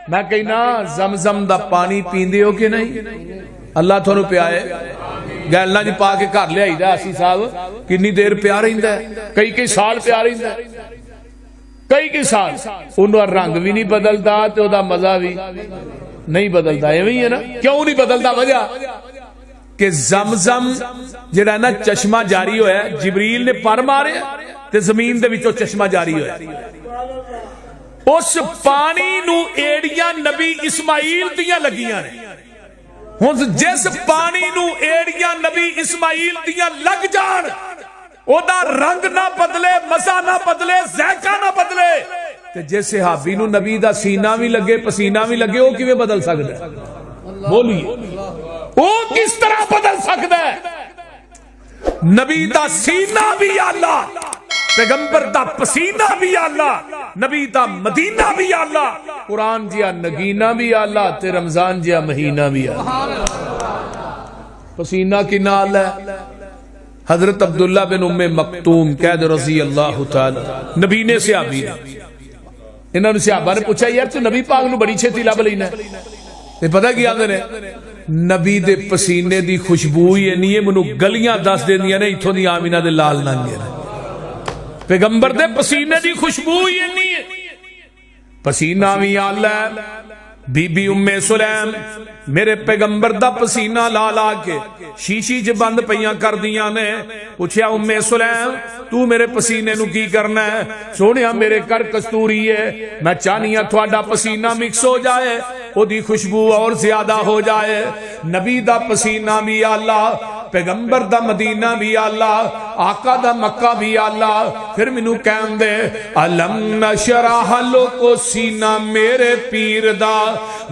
میں کہنا زمزم دا پانی پیندے ہو کہ نہیں؟ اللہ تھانوں پیائے گیلنا جی پا کے گھر لے آئی دا اسی صاحب کنی دیر پیا رہندا ہے کئی سال پیا رہندا ہے کئی سال انہوں رنگ بھی نہیں بدلتا تو دا مزہ بھی نہیں بدلتا ایویں ہے نا کیوں نہیں بدلتا وجہ کہ زمزم جڑا نا چشمہ جاری ہویا ہے جبریل نے پر مارے تے زمین دے وچوں چشمہ جاری ہویا ہے اس پانی نو ایڑیاں نبی اسماعیل دیاں لگیاں نے ہن جس پانی نو ایڑیاں نبی اسماعیل دیاں لگ جان او دا رنگ نہ بدلے مزہ نہ بدلے ذائقہ نہ بدلے تے جس صحابی نو نبی دا سینہ بھی لگے پسینہ بھی لگے او کیویں بدل سکدا ہے بولیے او کس طرح بدل سکتا ہے نبی دا سینہ بھی اللہ پیغمبر دا پسینہ بھی اللہ نبی دا مدینہ بھی اللہ قرآن جیا نگینہ بھی اللہ تے رمضان جیا مہینہ بھی اللہ پسینہ کی نال ہے حضرت عبداللہ بن ام مکتوم قید رضی اللہ تعالی نبی نے صحابی نے انہوں نے صحابہ نے پوچھا یار تو نبی پاک نو بڑی چھتی لب لینا ہے پتہ کیا آدھے نے نبی دے پسینے دی خوشبو ہی نہیں ہے منو گلیاں دس دے دیا نے اتھوں دی آمینہ دے لال ننگے پیغمبر دے پسینے دی خوشبو ہی نہیں ہے پسینہ بھی اللہ بی بی ام سلیم میرے پیغمبر دا پسینہ لا لا کے شیشی جو بند پیاں کر دیاں نے پوچھیا ام سلیم تو میرے پسینے نو کی کرنا ہے سونیا میرے کر کستوری ہے میں چاہنیاں تھوڑا پسینہ مکس ہو جائے او دی خوشبو اور زیادہ ہو جائے نبی دا پسینہ بھی اللہ پیغمبر دا مدینہ بھی اللہ آقا دا مکہ بھی اللہ پھر منو کہن دے علم نشرح لوکو سینہ میرے پیر دا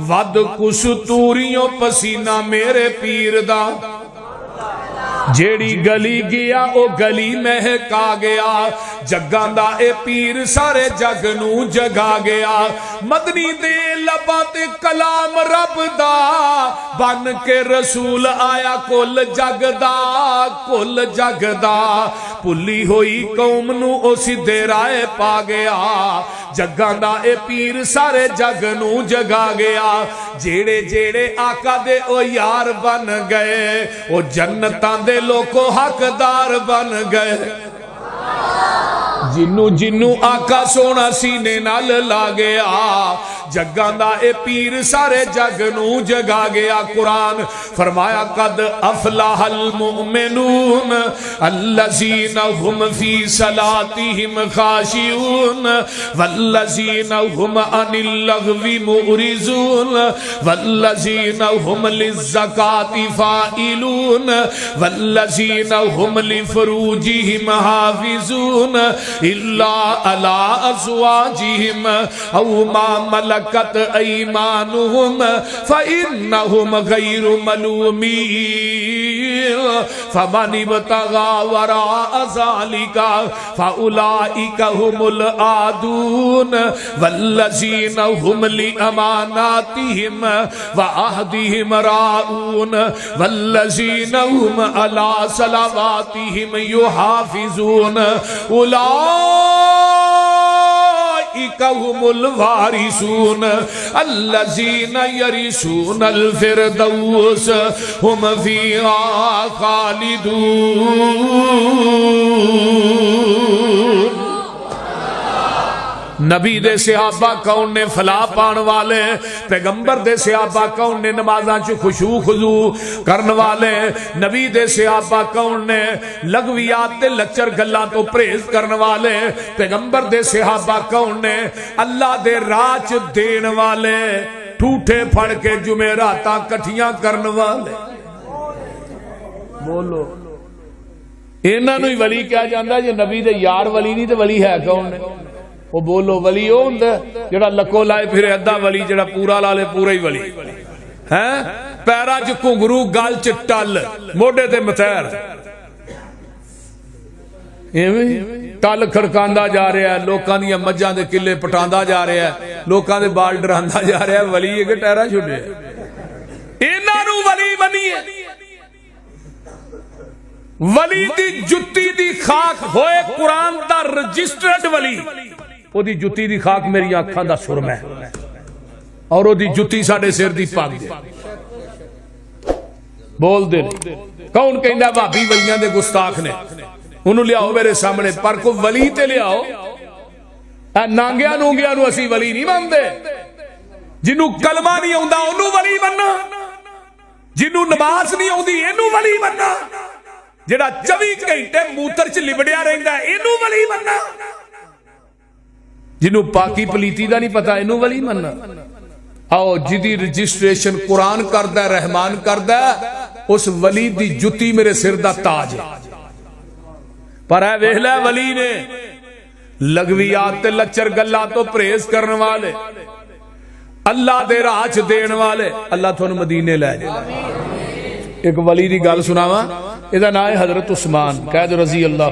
ود کستوریوں پسینہ میرے پیر دا جیڑی گلی گیا او گلی مہکا گیا جگاں دا اے پیر سارے جگ نو جگا گیا مدنی دے لباں تے کلام رب دا بن کے رسول آیا کل جگ دا پلی ہوئی قوم نو او سدھے رائے پا گیا جگاں دا اے پیر سارے جگ نو جگا گیا جیڑے جیڑے آقا دے او یار بن گئے او جنتاں دے لوکو حقدار بن گئے جنو جنو آقا سونا سینے نال لا گیا جگاں دا اے پیر سارے جگ نو جگا گیا قرآن فرمایا قد افلح المؤمنون الذین هم فی صلاتهم خاشعون والذین هم عن اللغو معرضون والذین هم للزکاة فاعلون والذین هم لفروجهم حافظون الا علی ازواجهم او ما ملکت ایمانهم فإنهم غیر ملومین فمن ابتغى وراء ذلك فأولئك هم العادون والذین هم لأماناتهم وعهدهم راعون والذین هم على صلواتهم يحافظون أولئك هم الوارثون الذين يرثون الفردوس هم فيها خالدون نبی دے صحابہ کون نے فلاح پان والے پیغمبر دے صحابہ کون نے نمازاں چ خشوع خضوع کرن والے نبی دے صحابہ کون نے لغویات تے لچر گلاں تو پرہیز کرن والے پیغمبر دے صحابہ کون نے اللہ دے راہ چ دین والے ٹھوٹے پھڑ کے جمعراتاں کٹھیاں کرن والے بولو انہاں نوں ہی ولی کہا جاندا جے نبی دے یار ولی نہیں تے ولی ہے کون نے وہ بولو ولی او ہوندا جڑا لکو لائے پھرے ادھا ولی جڑا پورا لا لے پورا ہی ولی ہیں پیرا چ گھنگرو گل چ ٹل موڈے تے متھیر ایویں ٹل کھڑکاندا جا رہا ہے لوکاں دی مجھاں دے قلعے پٹاندا جا رہا ہے لوکاں دے بال ڈراندا جا رہا ہے ولی ہے کہ ٹہرا چھڈے انہاں نوں ولی بنیے ولی دی جتی دی خاک ہوئے قرآن دا رجسٹرڈ ولی او دی جتی دی خاک میری آنکھاں دا سرما ہے اور ਉਹਦੀ ਜੁੱਤੀ ਸਾਡੇ ਸਿਰ ਦੀ ਪੱਗ ਦੇ ਬੋਲਦੇ ਨੇ ਕੌਣ ਕਹਿੰਦਾ ਭਾਬੀ ਵਲੀਆਂ ਦੇ ਗੁਸਤਾਖ ਨੇ ਉਹਨੂੰ ਲਿਆਓ ਮੇਰੇ ਸਾਹਮਣੇ ਪਰ ਕੋਈ ਵਲੀ ਤੇ ਲਿਆਓ ਨਾਂਗਿਆਂ ਨੂੰਗਿਆਂ ਨੂੰ ਅਸੀਂ ਵਲੀ ਨਹੀਂ ਮੰਨਦੇ ਜਿਹਨੂੰ ਕਲਮਾ ਨਹੀਂ ਆਉਂਦਾ ਉਹਨੂੰ ਵਲੀ ਮੰਨਣਾ ਜਿਹਨੂੰ ਨਮਾਜ਼ ਨਹੀਂ ਆਉਂਦੀ ਇਹਨੂੰ ਵਲੀ ਮੰਨਣਾ ਜਿਹੜਾ 24 ਘੰਟੇ ਮੂਤਰ ਚ ਲਿਬੜਿਆ ਰਹਿੰਦਾ ਇਹਨੂੰ ਵਲੀ ਮੰਨਣਾ ਜਿਹਨੂੰ ਪਾਕੀ ਪਲੀਤੀ ਦਾ ਨਹੀਂ ਪਤਾ ਇਹਨੂੰ ਵਲੀ ਮੰਨਣਾ ਆਓ ਜਿਹਦੀ ਰਜਿਸਟ੍ਰੇਸ਼ਨ ਕੁਰਾਨ ਕਰਦਾ ਰਹਿਮਾਨ ਕਰਦਾ ਉਸ ਵਲੀ ਦੀ ਜੁੱਤੀ ਮੇਰੇ ਸਿਰ ਦਾ ਤਾਜ ਹੈ ਪਰ ਇਹ ਵੇਖ ਲੈ ਵਲੀ ਨੇ ਲਗਵੀਆਤ ਤੇ ਲੱਚਰ ਗੱਲਾਂ ਤੋਂ ਪਰਹੇਜ਼ ਕਰਨ ਵਾਲੇ ਅੱਲਾਹ ਦੇ ਰਾਹ ਚ ਦੇਣ ਵਾਲੇ ਅੱਲਾਹ ਤੁਹਾਨੂੰ ਮਦੀਨੇ ਲੈ ਜਾਏ ਇੱਕ ਵਲੀ ਦੀ ਗੱਲ ਸੁਣਾਵਾਂ ਇਹਦਾ ਨਾਮ ਹੈ ਹਜ਼ਰਤ ਉਸਮਾਨ ਕਹਿ ਦੋ ਰਜ਼ੀ ਅੱਲਾਹ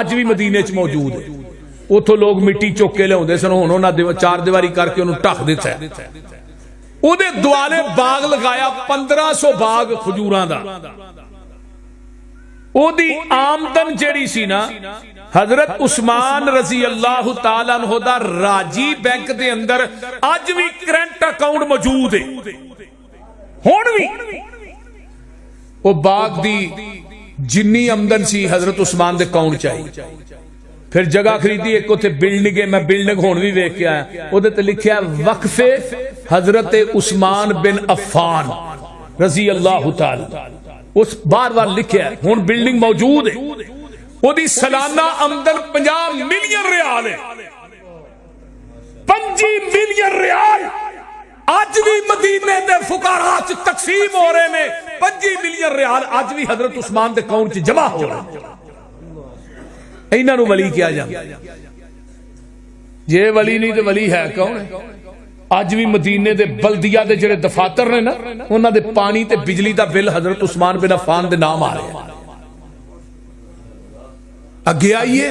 ਅੱਜ ਵੀ ਮਦੀਨੇ ਚ ਮੌਜੂਦ ਹੈ ਉਥੋਂ ਲੋਕ ਮਿੱਟੀ ਚੁੱਕ ਕੇ ਲਿਆਉਂਦੇ ਸਨ ਹੁਣ ਉਹਨਾਂ ਦੇ ਚਾਰ ਦੀਵਾਰੀ ਕਰਕੇ ਉਹਨੂੰ ਢੱਕ ਦਿੱਤਾ ਉਹਦੇ ਦੁਆਲੇ ਬਾਗ ਲਗਾਇਆ 1500 ਬਾਗ ਖਜੂਰਾਂ ਦਾ ਉਹਦੀ ਆਮਦਨ ਜਿਹੜੀ ਸੀ ਨਾ ਹਜ਼ਰਤ ਉਸਮਾਨ ਰਜ਼ੀ ਅੱਲਾਹੁ ਤਾਲਾ ਅਨਹੂ ਦਾ ਰਾਜੀ ਬੈਂਕ ਦੇ ਅੰਦਰ ਅੱਜ ਵੀ ਕਰੰਟ ਅਕਾਊਂਟ ਮੌਜੂਦ ਹੈ ਹੁਣ ਵੀ ਉਹ ਬਾਗ ਦੀ ਜਿੰਨੀ ਆਮਦਨ ਸੀ ਹਜ਼ਰਤ ਉਸਮਾਨ ਦੇ ਅਕਾਊਂਟ ਚ ਆਈ ਫਿਰ ਜਗ੍ਹਾ ਖਰੀਦੀ ਇੱਕ ਉੱਥੇ ਬਿਲਡਿੰਗ ਹੈ ਮੈਂ ਬਿਲਡਿੰਗ ਹੁਣ ਵੀ ਵੇਖ ਕੇ ਆਇਆ ਉਹਦੇ ਤੇ ਲਿਖਿਆ ਵਕਫੇ ਹਜ਼ਰਤ ਉਸਮਾਨ ਬਿਨ ਅਫਾਨ ਰਜ਼ੀ ਅੱਲਾਹੁ ਤਾਲਾ ਉਸ ਬਾਰ-ਬਾਰ ਲਿਖਿਆ ਹੁਣ ਬਿਲਡਿੰਗ ਮੌਜੂਦ ਹੈ ਉਹਦੀ ਸਾਲਾਨਾ ਆਮਦਨ 50 ਮਿਲੀਅਨ ਰਿਆਲ ਹੈ 25 ਮਿਲੀਅਨ ਰਿਆਲ ਅੱਜ ਵੀ ਮਦੀਨੇ ਦੇ ਫੁਕਾਰਾ ਚ ਤਕਸੀਮ ਹੋ ਰਹੇ ਨੇ 25 ਮਿਲੀਅਨ ਰਿਆਲ ਅੱਜ ਵੀ ਹਜ਼ਰਤ ਉਸਮਾਨ ਦੇ ਅਕਾਊਂਟ ਚ ਜਮਾ ਹੋ ਰਹੇ ਇਹਨਾਂ ਨੂੰ ਵਲੀ ਕਿਹਾ ਜਾਂਦਾ ਜੇ ਵਲੀ ਨਹੀਂ ਤੇ ਵਲੀ ਹੈ ਕੌਣ ਅੱਜ ਵੀ ਮਦੀਨੇ ਦੇ ਬਲਦੀਆ ਦੇ ਜਿਹੜੇ ਦਫਾਤਰ ਨੇ ਨਾ ਉਹਨਾਂ ਦੇ ਪਾਣੀ ਤੇ ਬਿਜਲੀ ਦਾ ਬਿੱਲ ਹਜ਼ਰਤ ਉਸਮਾਨ ਬਿਨ ਅਫਾਨ ਦੇ ਨਾਮ ਆ ਰਿਹਾ ਅੱਗੇ ਆਈਏ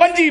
5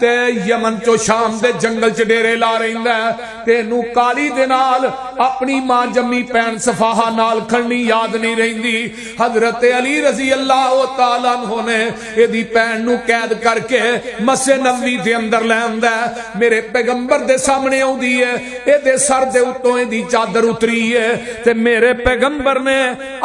تے یمن چو شام دے جنگل چ ڈیرے لا رہندا ہے تے نو کالی دے نال اپنی ماں جمی پین صفاہا نال کھڑنی یاد نہیں رہندی. حضرت علی رضی اللہ تعالی عنہ نے ایدی پین نو قید کر کے مسجد نبوی دے اندر لے آندا ہے. میرے پیغمبر دے سامنے آندی ہے, اے دے سر دے اتوں ایدی چادر اتری ہے تے میرے پیغمبر نے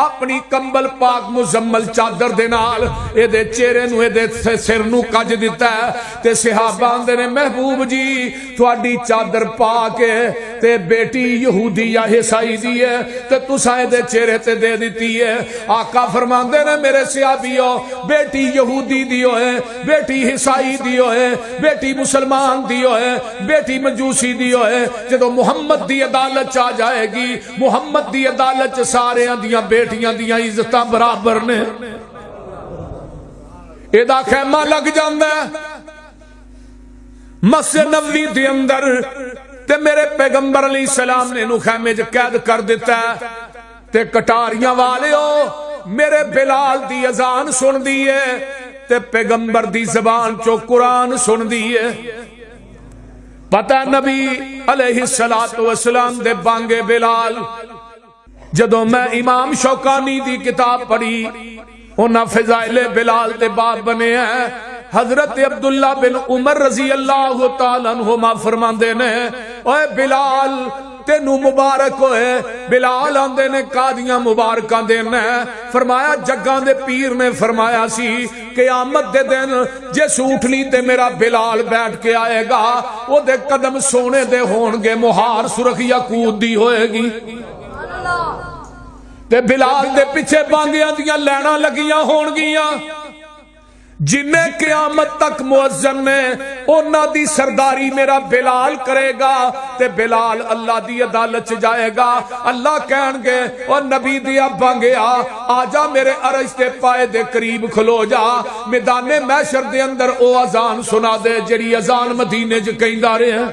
اپنی کمبل پاک مزمل چادر دے نال اے دے چہرے نو اے دے سر نو کج دیتا ہے تے صحابہ آندے نے محبوب جی تواڈی چادر پا کے تے بیٹی یہودی یا عیسائی دی ہے تے تساں دے چہرے تے دے دیتی ہے. آقا فرماندے نے میرے صحابیو بیٹی یہودی دی ہوئے, بیٹی عیسائی دی ہوئے, بیٹی مسلمان دی ہوئے, بیٹی مجوسی دی ہوئے, جدو محمد دی عدالت چ آ جائے گی محمد دی عدالت چ سارے دیاں بیٹیاں دیاں عزتاں برابر نے. ایدا خیمہ لگ جاندا ہے مسجد نبوی دے اندر تے میرے پیغمبر علیہ السلام نے نو خیمے چ قید کر دیتا ہے تے کٹاریاں والیو میرے بلال دی اذان سن دی ہے تے پیغمبر دی زبان چو قرآن سن دی ہے. پتہ نبی علیہ السلام دے بانگے بلال. جدو میں امام شوکانی دی کتاب پڑھی انہاں فضائل بلال دے باب بنے ہیں. حضرت عبداللہ بن عمر رضی اللہ تعالیٰ عنہما فرماندے نے اوے بلال تینو مبارک ہوئے. بلال آندے نے قادیاں مبارکاں دینا ہے. فرمایا جگاں دے پیر نے فرمایا سی قیامت دے دن جس اٹھنی تے میرا بلال بیٹھ کے آئے گا وہ دے قدم سونے دے ہون گے, مہار سرخ یاقوت دی ہوئے گی تے بلال دے پیچھے بانگیاں دیاں لینا لگیاں ہون گیاں. جنہیں قیامت تک مؤذن نے انہاں دی سرداری میرا بلال کرے گا تے بلال اللہ دی عدالت چ جائے گا. اللہ کہن گے او نبی دیا بانگیا آجا میرے عرش تے پائے دے قریب کھلو جا, میدان محشر دے اندر او اذان سنا دے جڑی اذان مدینے چ کہندا رہے ہیں.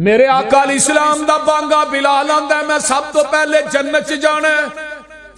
میرے آقا علیہ السلام دا بانگا بلال آندا ہے میں سب تو پہلے جنت چ جانا ہے.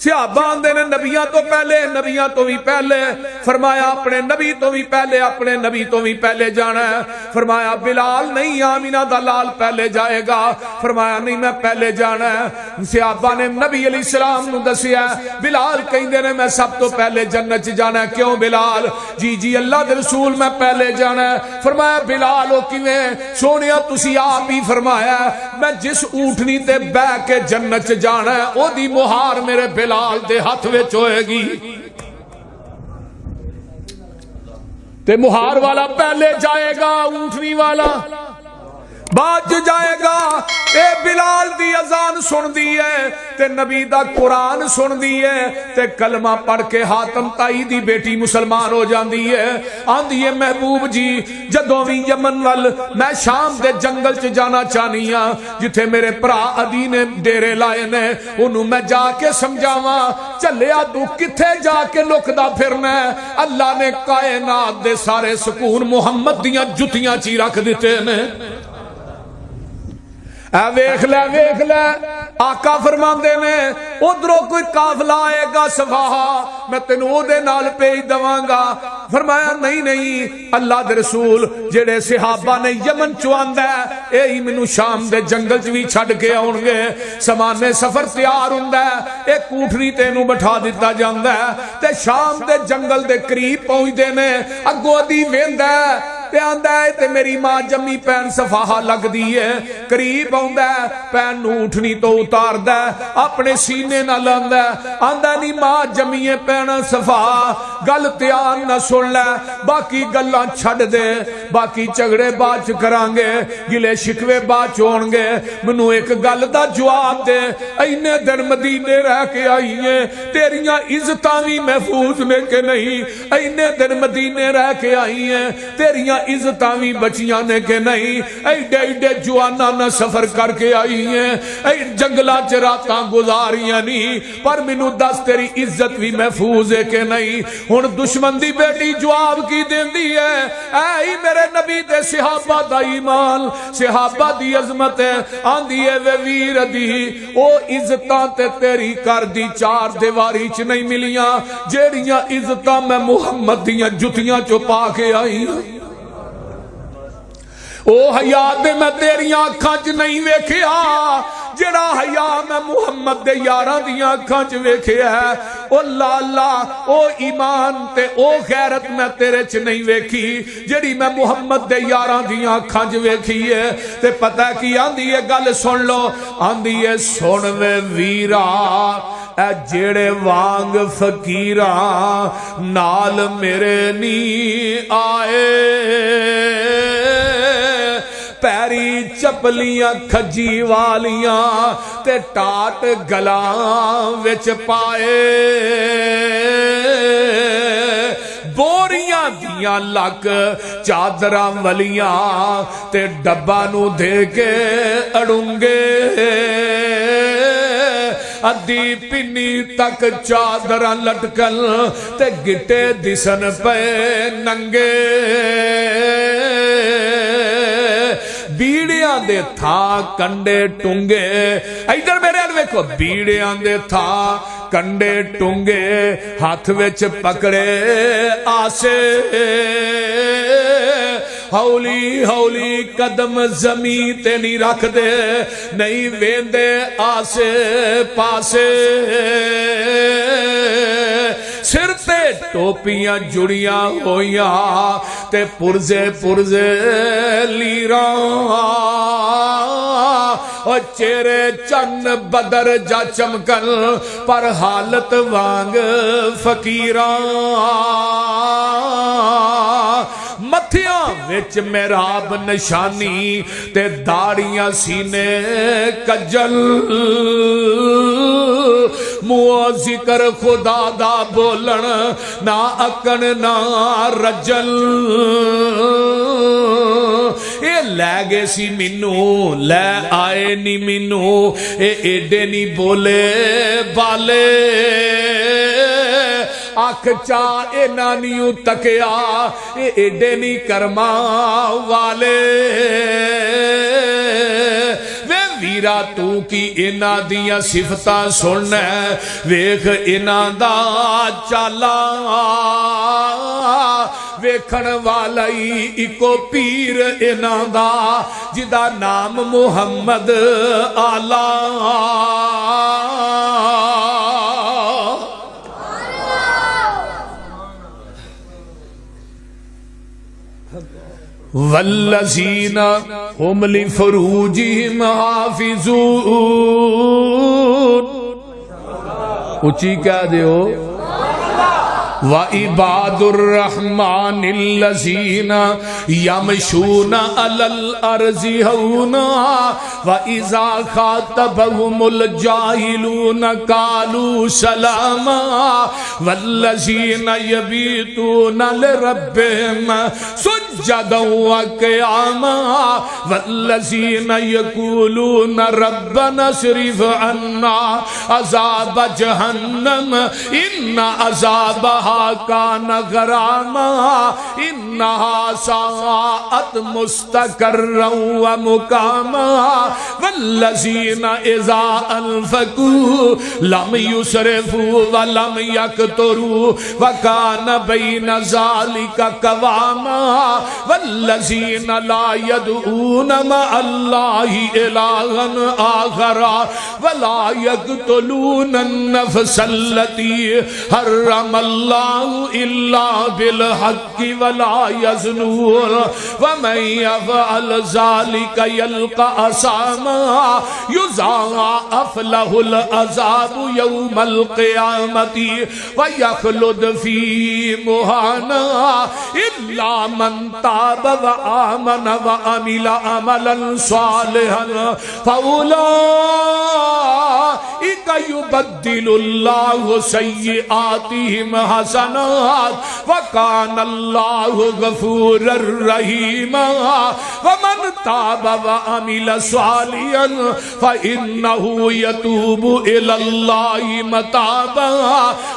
صحابہ آندے نے نبیاں تو پہلے, نبیاں تو بھی پہلے. فرمایا اپنے نبی تو بھی پہلے, اپنے نبی تو بھی پہلے جانا ہے. فرمایا بلال نہیں آمینہ دا لال پہلے جائے گا. فرمایا نہیں میں پہلے جانا ہے. صحابہ نے نبی علیہ السلام نو دسیا بلال کہندے نے میں سب تو پہلے جنت جانا ہے. کیوں بلال؟ جی اللہ دے رسول میں پہلے جانا ہے. فرمایا بلال او کیویں؟ سونیا تسی آپ ہی فرمایا میں جس اونٹنی تے بہ کے جنت جانا ہے او دی مہار میرے بلال دے ہاتھ وچ ہوئے گی تے مہار والا پہلے جائے گا, اونٹنی والا بعد جائے گا. اے بلال دی اذان سن دی ہے تے نبی دا قرآن سن دی ہے تے کلمہ پڑھ کے حاتم تائی دی بیٹی مسلمان ہو جاندی ہے. آندی ہے محبوب جی جدوں بھی یمن وال میں شام دے جنگل چ جانا چاہنی ہاں جتھے میرے بھرا عدی نے ڈیرے لائے نے انہوں میں جا کے سمجھاواں چلیا تو کتھے جا کے لکدا پھرنا ہے. اللہ نے کائنات دے سارے سکون محمد دیاں جتیاں چی رکھ دیتے نے. اے ویکھ لے آقا فرماندے نے ادھروں کوئی قافلہ آئے گا صفاہا میں تینوں او دے نال بھیج دواں گا. فرمایا نہیں اللہ دے رسول جڑے صحابہ نے یمن چوں آندا ہے اے ہی مینوں شام دے جنگل چ وی چھڈ کے آون گے. سامان سفر تیار ہوندا ہے, ایک کوٹھری تینوں بٹھا دتا جاندا ہے تے شام دے جنگل دے قریب پہنچدے نے. اگوں دی ویندا ہے تے آندا ہے تے میری ماں جمی پین صفاہا لگ دی ہے. قریب آندا ہے پین نو اٹھنی تو اتاردا ہے اپنے سینے نال آندا ہے. آندا نہیں ماں جمیے پین صفاہا گل دھیان نہ سن لے باقی گلاں چھڈ دے, باقی جھگڑے بعد چ کران گے, گلے شکوے بعد چ ہون گے. مینوں ایک گل دا جواب دے اینے دن مدینے رہ کے آئی ہے تیریاں عزتاں وی محفوظ نے کہ نہیں؟ اینے دن مدینے رہ کے آئی ہیں تیریاں عزتاں بھی بچیاں نے کہ نہیں، ایڈے ایڈے جوانا نہ سفر کر کے آئی ہیں، جنگلہ چراتاں گزاریاں نہیں، پر منو دس تیری عزت بھی محفوظ ہے کہ نہیں؟ ہن دشمن دی بیٹی جواب کی دیندی ہے، اے میرے نبی دے صحابہ دا ایمان، صحابہ دی عظمت ہے، آندی ہے وے ویر دی او عزتاں تے تیری کر دی چار دیواری چ نہیں ملیاں جیڑیاں عزتاں میں محمد دیاں جتیاں چو پا کے آئی ہوں۔ او حیا دے میں تیریاں اکھاں چ نہیں ویکھیا جڑا حیا میں محمد دے یاراں دیاں اکھاں چ ویکھیا ہے، او لالا او ایمان تے او غیرت میں تیرے چ نہیں ویکھی جڑی میں محمد دے یاراں دیاں اکھاں چ ویکھی ہے۔ تے پتہ کی آندی ہے گل سن لو، آندی ہے سن وے ویرا اے جیڑے وانگ فقیراں نال میرے نی آئے، پیری چپلیاں کھجی والیاں تے ٹاٹ گلاں وچ پائے، بوریاں دیاں لک چادراں ولیاں تے ڈبا نو دے کے اڑنگے، ادھی پنی تک چادراں لٹکن تے گٹے دسن پے ننگے، بیڑیاں دے تھا کنڈے ٹنگے، ادھر میرے ویکھو بیڑیاں دے تھا کنڈے ٹنگے، ہاتھ وچ پکڑے آسے، ہولی ہولی قدم زمین تے نہیں رکھ دے، نہیں ویندے آسے پاسے، سر تے ٹوپیاں جڑیاں ہویاں تے پرزے پرزے لیراں، اور چہرے چن بدر جا چمکن پر حالت وانگ فقیراں، متھیاں وچ محراب نشانی تے داڑیاں سینے کجل، منہ ذکر خدا دا بولن نہ اکن نہ رجل، اے لے گے سی منو لے آئے نی منو، اے ایڈے نی بولے بالے، آنکھ چاہ اے نانیوں تکیا اے ایڈے نی کرما والے، وے ویرا تو کی اینا دیا صفتہ سننا ویکھ اینا دا چالا، ویکھن والائی اکو پیر اینا دا جدا نام محمد آلہ، والذین هم لفروجہم حافظون، اچھی کہہ دے ہو، وَعِبَادُ الرَّحْمَنِ الَّذِينَ يَمْشُونَ عَلَى الْأَرْضِ هَوْنًا وَإِذَا خَاطَبَهُمُ الْجَاهِلُونَ قَالُوا سَلَامًا وَالَّذِينَ يَبِيتُونَ لِرَبِّهِمْ سُجَّدًا وَقِيَامًا وَالَّذِينَ يَقُولُونَ رَبَّنَا اصْرِفْ عَنَّا عَذَابَ جَهَنَّمَ إِنَّ عَذَابَهَا کان غراما انہا ساعت مستقرا و مقاما والذین اذا انفقوا لم یسرفوا ولم یقتروا وکان بین ذالک قواما والذین لا يدعون مع اللہ الہا آخر ولا یقتلون النفس التي حرم اللہ الا بالحق ولا يزنون ومن يفعل ذلك يلقى أثاما يضاعف له العذاب يوم القيامة ويخلد فيه مهانا إلا من تاب وآمن وعمل عملا صالحا فأولئك يبدل الله سيئاتهم حسنات وكان الله غفورا رحيما ومن تاب وعمل صالحا فإنه يتوب إلى الله متابا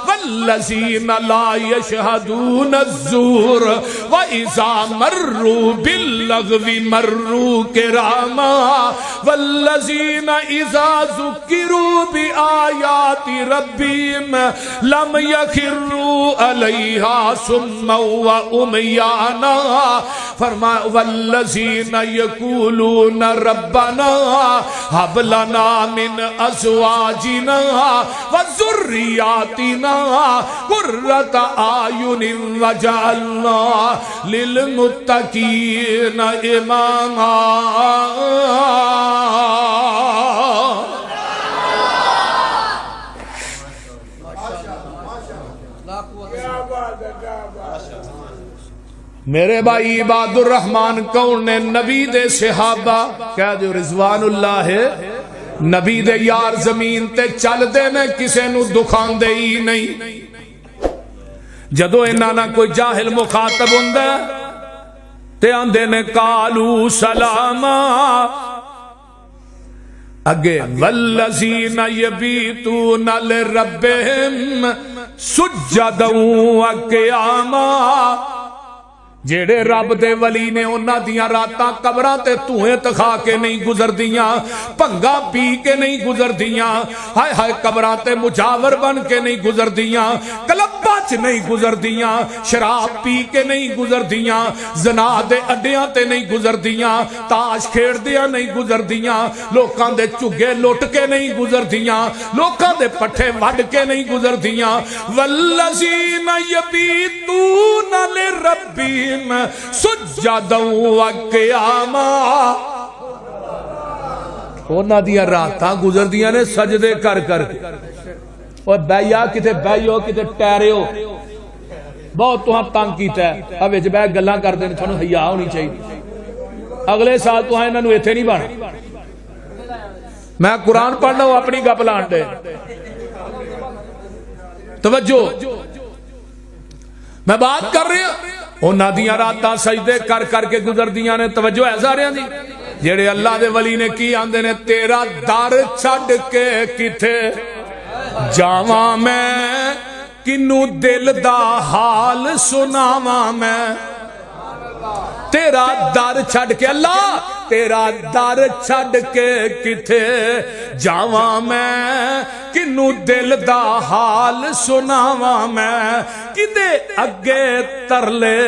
والذين لا يشهدون الزور وإذا مروا باللغو مروا كراما والذين إذا ذكروا بآيات ربهم لم يخروا عليها صما وعميانا فرمایا والذین یقولون ربنا هب لنا من ازواجنا وذریاتنا قرۃ اعین وجعلنا للمتقین اماما. میرے بھائی عباد الرحمن کون نے نبی دے صحابہ کہہ دو رضوان اللہ ہے نبی دے یار زمین تے چل دے نے کسے نو دکھان دے ہی نہیں. جدو انہاں نہ کوئی جاہل مخاطب ہوندہ تے آندے نے قالو سلاما اگے والذین یبیتون لربہم سجدا وقیاما. جیڑے رب دے ولی نے انہاں دیاں راتاں قبراں تے دھوئیں تکھا کے نہیں گزر دیاں بھنگا پی کے نہیں گزر دیاں ہائے ہائے قبراں تے مجاور بن کے نہیں گزر دیاں کلباں چ نہیں گزر دیاں شراب پی کے نہیں گزر دیاں زنا دے اڈیاں تے نہیں گزر دیاں تاش کھیڑ دیاں نہیں گزر دیاں لوکاں دے چگے لٹ کے نہیں گزر دیاں لوکاں دے پٹھے وڈ کے نہیں گزر دیاں والذین یبیتون لربہم سجدا وقیاما. انہاں دیاں راتاں گزر دیاں نے سجدے کر کر کے. اور بھائیا کتے بھائیو کتے ٹہرے ہو بہت تہاں تنگ کیتا ہے اب وچ بیٹھ گلاں کر دے تھانوں حیا ہونی چاہیے. اگلے سال تو انہاں نوں ایتھے نہیں بنا میں قرآن پڑھنا ہوں اپنی گپ لان دے. توجہ میں بات کر رہی ہوں انہاں دیاں راتاں سجدے کر کر کے گزر دیاں نے. توجہ ہے سارے دی جڑے اللہ دے ولی نے کی آندے نے تیرا در چھڈ کے کتے جاواں میں کنوں دل دا حال سناواں میں. تیرا در چھڈ کے اللہ تیرا در چھڈ کے کتے جاواں میں کنوں دل دا حال سناواں میں کدے اگے ترلے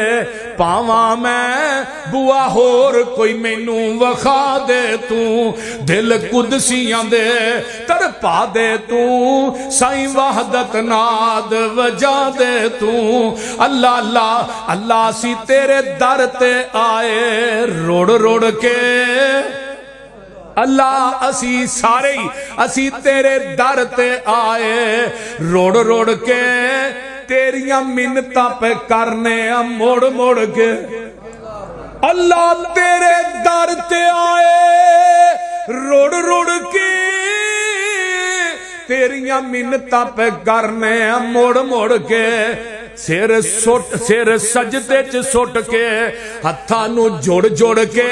پاواں میں بوا ہور کوئی مینوں وکھا دے تو دل قدسیاں دے تڑپا دے تو سائیں وحدت ناد وجا دے تو اللہ اللہ اللہ سی تیرے در تے آئے روڑ روڑ کے اللہ اسی سارے اسی تیرے در تے آئے روڑ روڑ کے تیریاں منتاں پہ کرنے موڑ موڑ کے. اللہ تیرے در تے آئے روڑ روڑ کے تیریاں منتاں پہ کرنے موڑ موڑ کے. سر سجدے چ سٹ کے ہتھاں نو جوڑ جوڑ کے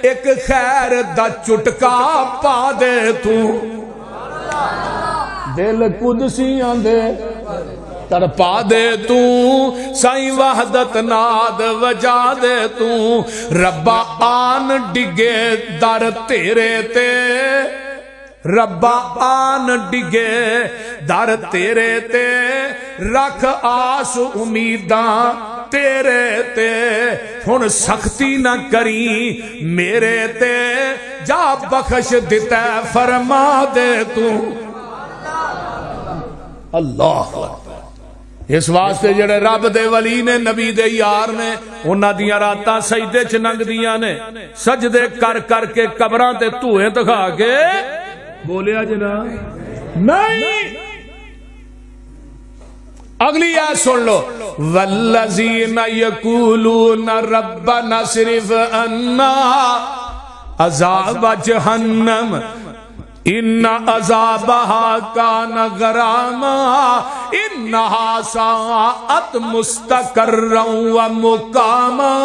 ایک خیر دا چٹکا پا دے تو دل قدسیاں دے تڑپا دے تو سائیں وحدت ناد وجا دے تو ربا آن ڈگے در تیرے تے ربا آن ڈگے در تیرے تے رکھ آس امیداں تیرے تے ہن سختی نہ کری میرے تے جا بخش دیتا فرما دے تو. اللہ اس واسطے جڑے رب دے ولی نے نبی دے یار نے انہاں دیاں راتاں سجدے چ لنگ دیاں نے سجدے کر کر کے قبراں تے دھوئیں دکھا کے بولیا جناب نہیں. اگلی آیت سن لو والذین یقولون ربنا اصرف عنا عذاب جہنم ان عذابها کان غراما انہا ساعت مستقرا و مقاما۔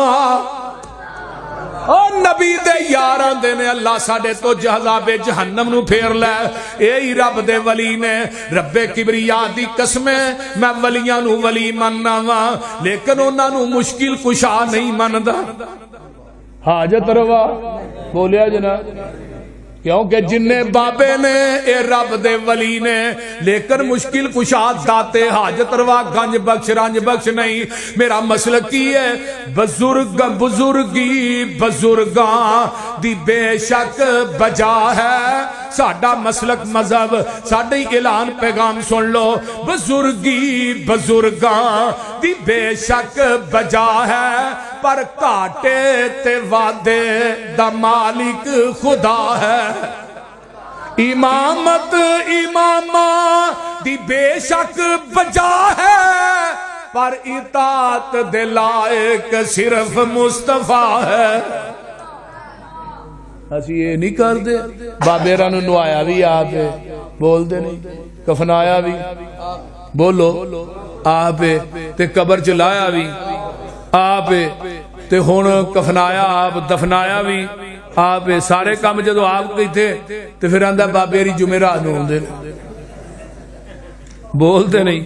اور نبی دے یاراں دے نے اللہ ساڈے تو عذاب جہنم نو پھیر لے، اے رب دے ولی نے، رب کبریا دی قسم ہے میں ولیاں نو ولی مننا وا لیکن انہاں نو مشکل کشا نہیں مندا۔ حاجت روا بولیا جناب، کیونکہ جننے بابے نے اے رب دے ولی نے لیکن مشکل کشاد داتے حاجت روا گنج بخش رنج بخش نہیں۔ میرا مسلک کی ہے بزرگی بزرگاں دی بے شک بجا ہے، ساڈا مسلک مذہب ساڈی اعلان پیغام سن لو، بزرگی بزرگاں دی بے شک بجا ہے پر کاٹے تے وعدے دا مالک خدا ہے۔ امامت امامہ دی بے شک بجا ہے پر اطاعت دے لائق صرف مصطفیٰ ہے۔ اسی یہ نہیں کر دے بابے رانو نوایا بھی آپ بول دے نہیں، کفنایا بھی بولو آپ تے قبر چلایا بھی آپ تے ہون کفنایا آپ دفنایا بھی آپ، سارے کام جدو آپ کی تھے تے پھر آندہ بابے ری جمعرات نو ہوندے بولتے نہیں۔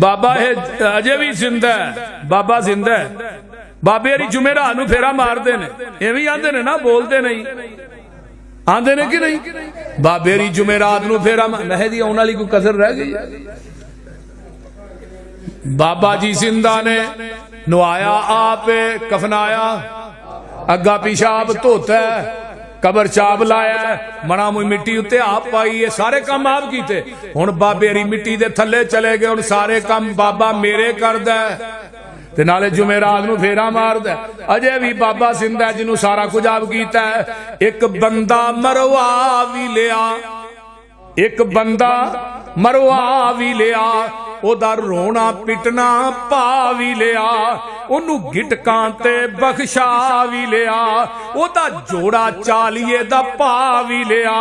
بابا ہے اجے بھی زندہ ہے، بابا زندہ ہے، بابے ری جمعرات نو پھیرا مار دے نے، یہ بھی آندے نے نا بولتے نہیں آندے نے کہ نہیں، بابے ری جمعرات نو پھیرا مہدی آنے والی کوئی کسر رہ گئی۔ بابا جی زندہ نے نوایا آپ کفنایا اگا پیشاب دھوتا ہے قبر چاپ لایا ہے منا موئی مٹی اتے آپ پائی ہے، سارے کام آپ کیتے، ہن بابے ری مٹی دے تھلے چلے گئے، ہن سارے کام بابا میرے کردہ ہے تے نالے جمعرات نو پھیرا ماردہ ہے۔ اجے بھی بابا زندہ ہے جنہوں سارا کچھ آپ کیتا ہے۔ ایک بندہ مروا بھی لیا، ایک بندہ مروا بھی لیا، او دا رونا پٹنا پا بھی لیا، انہوں گھٹکاں تے بخشا بھی لیا، او دا جوڑا چالیے دا پا بھی لیا،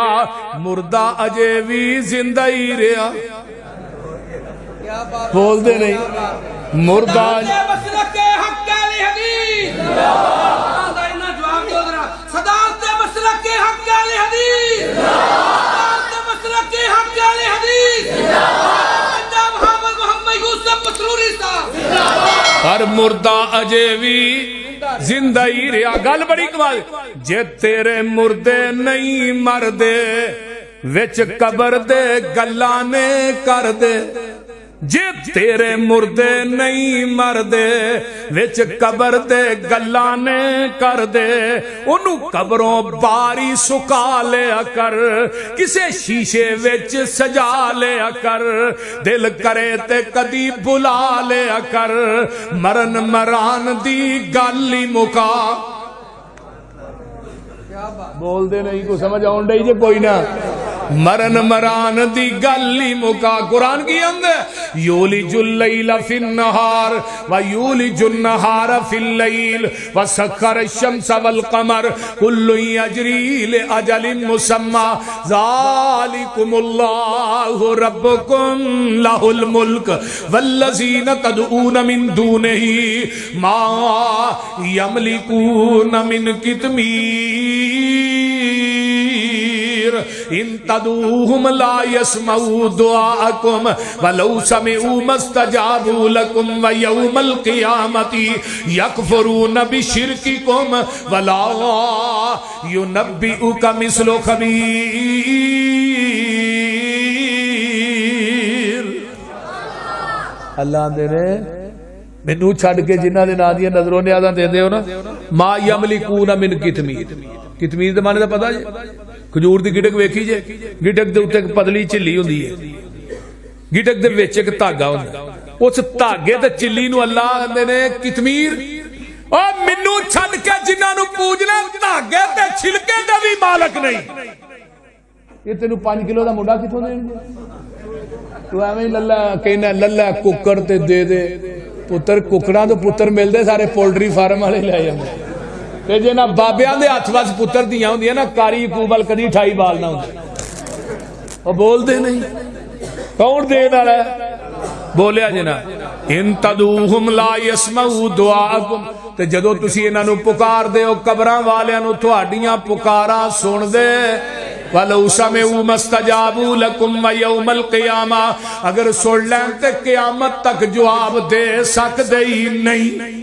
مردہ اجے بھی زندہ ہی رہا۔ بول دے نہیں مردہ ہر مردہ اجے بھی زندہ ہی رہا۔ گل بڑی کمال، جے تیرے مردے نہیں مردے وچ قبر دے گلانے کر دے، جے تیرے مردے نہیں مردے وچ قبر دے گلانے کر دے، انہوں قبروں باری سکا لیا کر، کسے شیشے وچ سجا لیا کر، دل کرے تے کدی بلا لیا کر، مرن مران دی گالی مکا۔ بول دے نہیں کو سمجھ آن ڈائی جے کوئی نہ، مرن مران دی گلی مکا۔ قرآن کی اندر یولج اللیل فی النہار و یولج النہار فی اللیل وسخر الشمس والقمر کل یجری لأجل مسمى ذالکم اللہ ربکم لہ الملک والذین تدعون من دونہ ما یملکون من قطمیر ان تدعوهم لا يسمعوا دعاءكم ولو سمعوا ما استجابوا لكم ويوم القيامة يكفرون بشرككم ولا ينبئك مثل خبير۔ اللہ دے رہے مینوں چھڈ کے جنہاں دے نام دیاں نظروں نیازاں دیندے ہو نا، ما یملکون من قطمیر، قطمیر دے معنی دا پتہ جی، کھجور دی گٹک ویکھی جے، گٹک دے اوتے پتلی چلی ہوندی ہے، گٹک دے وچ ایک دھاگا ہوندا، اس دھاگے تے چلی نو اللہ کہندے نے قطمیر۔ او مینوں چھڈ کے جنہاں نو پوجنا دھاگے تے چھلکے دا بھی مالک نہیں، یہ تینوں 5 کلو دا منڈا کتھوں دین گے؟ تو ایویں للا کہنا للا ککڑ تے دے دے پتر، ککڑاں تو پتر ملدے سارے پولٹری فارم والے لے جاندے، تے جے نہ بابیاں دے ہاتھ وس پتر دیاں ہوندیاں نا کاری کوبل کدی 28 بال نہ ہوندے۔ وہ بول دے نہیں کون دے والا ہے بولیا جنا ان تدعوہم لا یسمعوا دعاءکم تے جدو تسی انہاں نو پکار دے او قبراں والیاں نو تہاڈیاں پکاراں سن دے وَلَوْ سَمِعُوا مَا اسْتَجَابُوا لَكُمْ وَيَوْمَ الْقِيَامَةِ اگر سن لین تے قیامت تک جواب دے سکدے ہی نہیں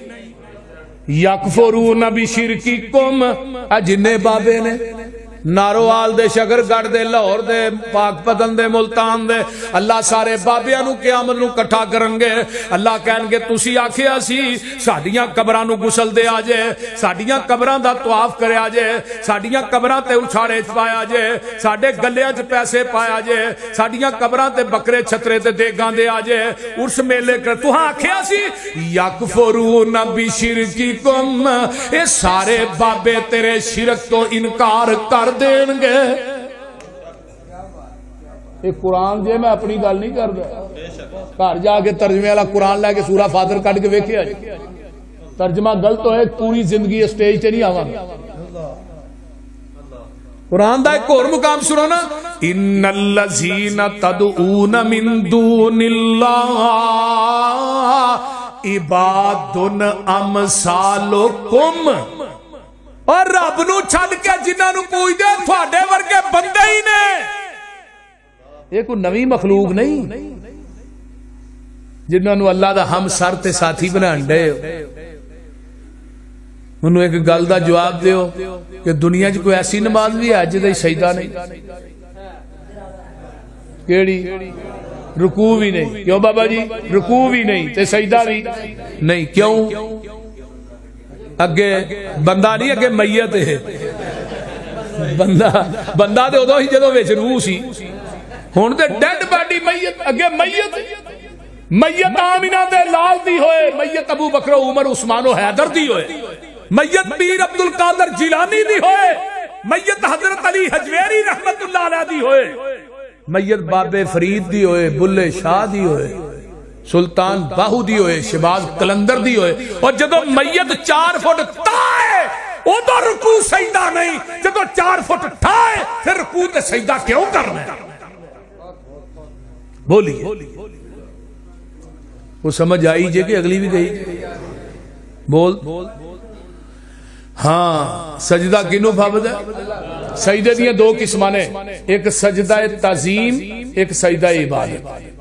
یکفرون بشرککم جنے بابے نے ناروال دے شگر گڑھ دے لاہور دے پاک پتن دے ملتان دے اللہ سارے بابیاں نو قیامت نو کٹھا کرن گے اللہ کہن گے تسی آکھیا سی ساڈیاں قبراں نو گسل دے آجے ساڈیاں قبراں دا طواف کرے آجے ساڈیاں قبراں تے اچھاڑے پایا جے ساڈے گلیاں چ پیسے پایا جے ساڈیاں قبراں تے بکرے چھترے تے دیگاں دے آجے عرس میلے کر تو آکھیا سی یکفرون بشرککم اے سارے بابے تیرے شرک تو انکار کر دیں گے یہ قرآن جے میں اپنی گل نہیں کر رہا گھر جا کے ترجمے والا قرآن لے کے سورہ فاتر کٹ کے ویکھیا ترجمہ غلط ہوئے پوری زندگی اسٹیج تے نہیں آواں قرآن دا ایک اور مقام سنو نا ان الذین تدعون من دون اللہ عباد امثالکم اور رب نو چھڈ کے جنہاں نو پوچھ دے تھوڑے ورگے بندے ہی نے یہ کوئی نوی مخلوق نہیں جنہاں نو اللہ دا ہم سر تے ساتھی بنان دے انہوں ایک گل دا جواب دیو کہ دنیا چ کوئی ایسی نماز بھی ہے جدے سجدہ نہیں کیڑی رکوع بھی نہیں کیوں بابا جی رکوع بھی نہیں تے سجدہ بھی نہیں کیوں اگے بندہ نہیں اگے میت ہے بندہ تے ادو ہی جدو وچ روح سی ہن تے ڈیڈ باڈی میت اگے میت آمینہ دے لال دی ہوئے میت ابو بکر و عمر عثمان و حیدر دی ہوئے میت پیر عبد القادر جیلانی دی ہوئے میت حضرت علی حجویری رحمت اللہ علیہ دی ہوئے میت بابے فرید دی ہوئے بلے شاہ دی ہوئے سلطان باہو دی ہوئے شہباز قلندر دی ہوئے اور جدو میت 4 فٹ تائے او تو رکوع سجدہ نہیں جدو 4 فٹ ٹھائے پھر رکوع تے سجدہ کیوں کرنا ہے بولیے وہ سمجھ آئی جے کہ اگلی بھی گئی بول ہاں سجدہ کنو بھابد ہے سجدے دیئے 2 قسمانے ایک سجدہ تعظیم ایک سجدہ عبادت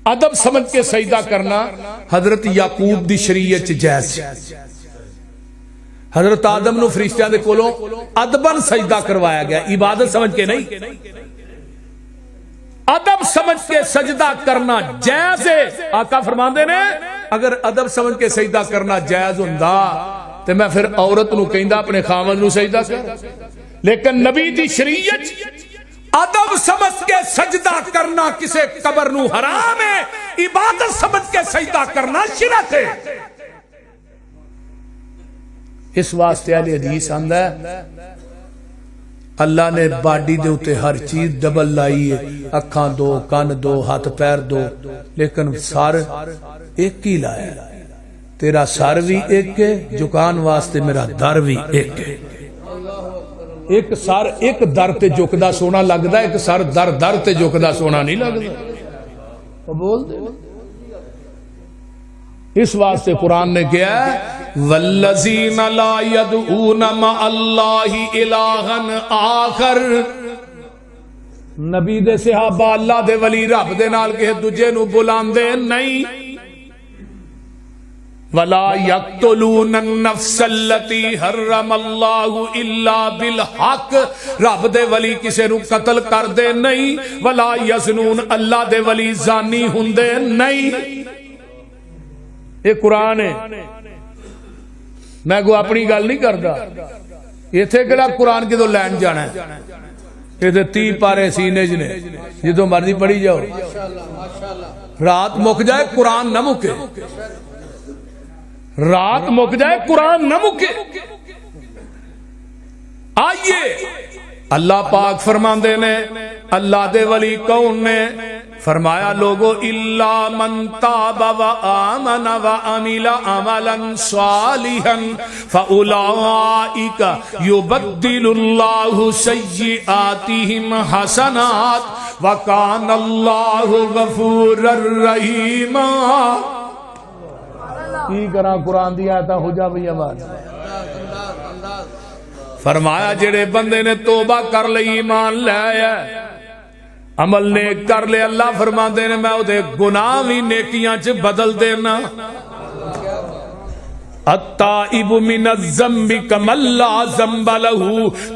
ادب سمجھ کے سجدہ کرنا حضرت یعقوب دی شریعت جائز حضرت آدم نو فرشتیاں دے کولوں ادبن سجدہ کروایا گیا عبادت سمجھ کے نہیں ادب سمجھ کے سجدہ کرنا جائز ہے آقا فرماندے نے اگر ادب سمجھ کے سجدہ کرنا جائز ہوندا تے میں پھر عورت نو کہندا اپنے خاوند نو سجدہ کر لیکن نبی دی شریعت ادب سمجھ کے سجدہ کرنا کسے قبر نو حرام ہے عبادت سمجھ کے سجدہ کرنا شرک ہے اس واسطے علی حدیث آندا ہے اللہ نے باڈی دے اتے ہر چیز ڈبل لائی ہے اکھاں 2 کان 2 ہاتھ پیر 2 لیکن سر ایک ہی لایا تیرا سر بھی ایک ہے جھکان واسطے میرا در بھی ایک ہے ایک سر ایک در تے جھکدا سونا لگدا ایک سر در تے جھکدا سونا نہیں لگدا بول دے اس واسطے قرآن نے کیا ہے والذین لا يدعون مع اللہ الہا آخر نبی دے صحابہ اللہ دے ولی رب دے نال کہے دوجے نو بلاندے نہیں ولا يقتلون النفس التي حرم الله الا بالحق رب دے ولی کسے نو قتل کر دے نہیں ولا يزنون اللہ دے ولی زانی ہوندے نہیں یہ قرآن ہے میں کو اپنی گل نہیں کردا ایتھے کیڑا قرآن کدو لین جانا ہے یہ 30 پارے سینے جنے جدو مرضی پڑھی جاؤ رات مک جائے قرآن نہ مکے رات مک جائے قرآن نہ مکے آئیے اللہ پاک فرماندے نے اللہ دے ولی کون نے فرمایا لوگو الا من تاب و آمن و عمل عملا صالحا فاولئک یبدل اللہ سیئاتہم حسنات وکان اللہ غفورا رحیما. کی کرا قرآن دی آیتاں ہو جا بھئی آواز. فرمایا جڑے بندے نے توبہ کر لئی ایمان لے آیا عمل نیک کر لے اللہ فرما دینے میں دے گناہ بھی نیکیاں چ بدل دینا. التائب من الذنب کمن لا ذنب لہ.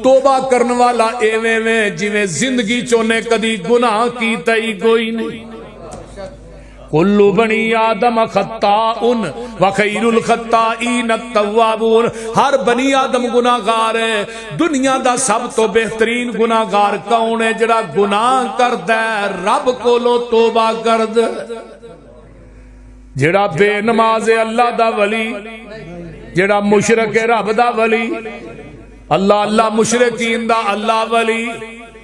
توبہ کرن والا ایویں میں جویں زندگی چونے کدی گناہ کیتا ہی کوئی نہیں. کل بنی آدم خطاء وخیر الخطائین التوابون. ہر بنی آدم گناہگار ہے. دنیا دا سب تو بہترین گناہگار کون ہے؟ جڑا گناہ کردا ہے رب کولوں توبہ کردا. جڑا بے نماز اللہ دا ولی، جڑا مشرک رب دا ولی، اللہ اللہ مشرکین دا اللہ ولی،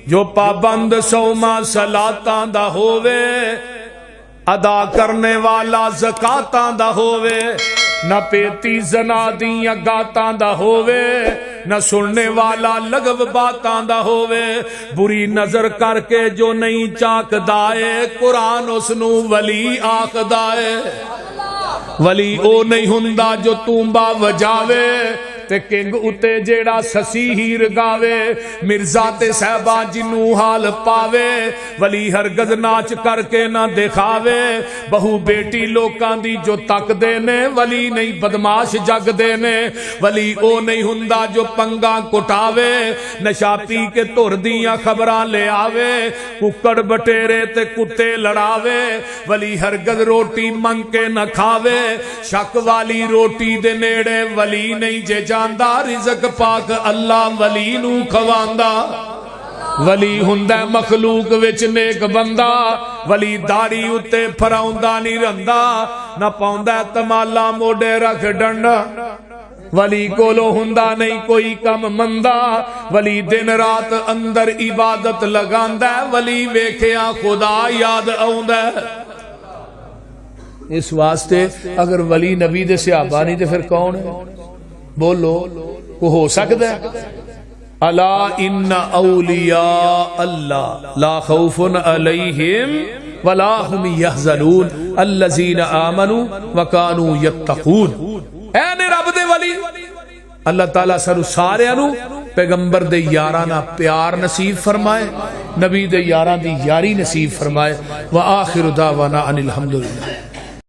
جو پابند صوما صلاتاں دا ہووے، ادا کرنے والا زکاتاں دا ہووے، نہ پیتی زنا دیاں گاتاں دا ہووے، نہ سننے والا لغو باتاں دا ہووے، بری نظر کر کے جو نہیں چاک دائے قرآن اس نو ولی آکھ دائے. ولی او نہیں ہندا جو تومبا وجاوے تے کنگ اتے جیڑا سسی ہیر گاوے، مرزا تے صحبہ جنو حال پاوے. ولی ہرگز ناچ کر کے نہ دکھاوے، بہو بیٹی لوکاں دی جو تک دینے. ولی نہیں بدماش جگ دینے. ولی او نہیں ہندا جو پنگا کٹاوے، نشا پی کے تور دیاں خبراں لے آوے، ککڑ بٹیرے تے کتے لڑاوے. ولی ہرگز روٹی منگ کے نہ کھاوے، شک والی روٹی دے نیڑے ولی نہیں جے جاندا. رزق پاک اللہ ولی نو کھواندا. ولی ہوندا مخلوق وچ نیک بندہ. ولی داڑھی اتے پھراوندا نہیں رہندا، نہ پاوندا تمالا موڈے رکھ ڈنڈا. ولی کولو ہوندا نہیں کوئی کم مندا. ولی دن رات اندر عبادت لگاندا. ولی ویکھیا خدا یاد آوندا. اس واسطے اگر ولی نبی دے صحابہ نہیں تے پھر کون ہے؟ بولو کو ہو سکتا ہے؟ الا ان اولیاء اللہ لا خوف علیہم ولا هم یحزنون الذین آمنوا وکانوا یتقون. اے نے رب دے ولی اللہ تعالیٰ سانو سارے نو پیغمبر دے یاراں نال پیار نصیب فرمائے، نبی دے یاراں دی یاری نصیب فرمائے. وآخر دعوانا ان الحمدللہ.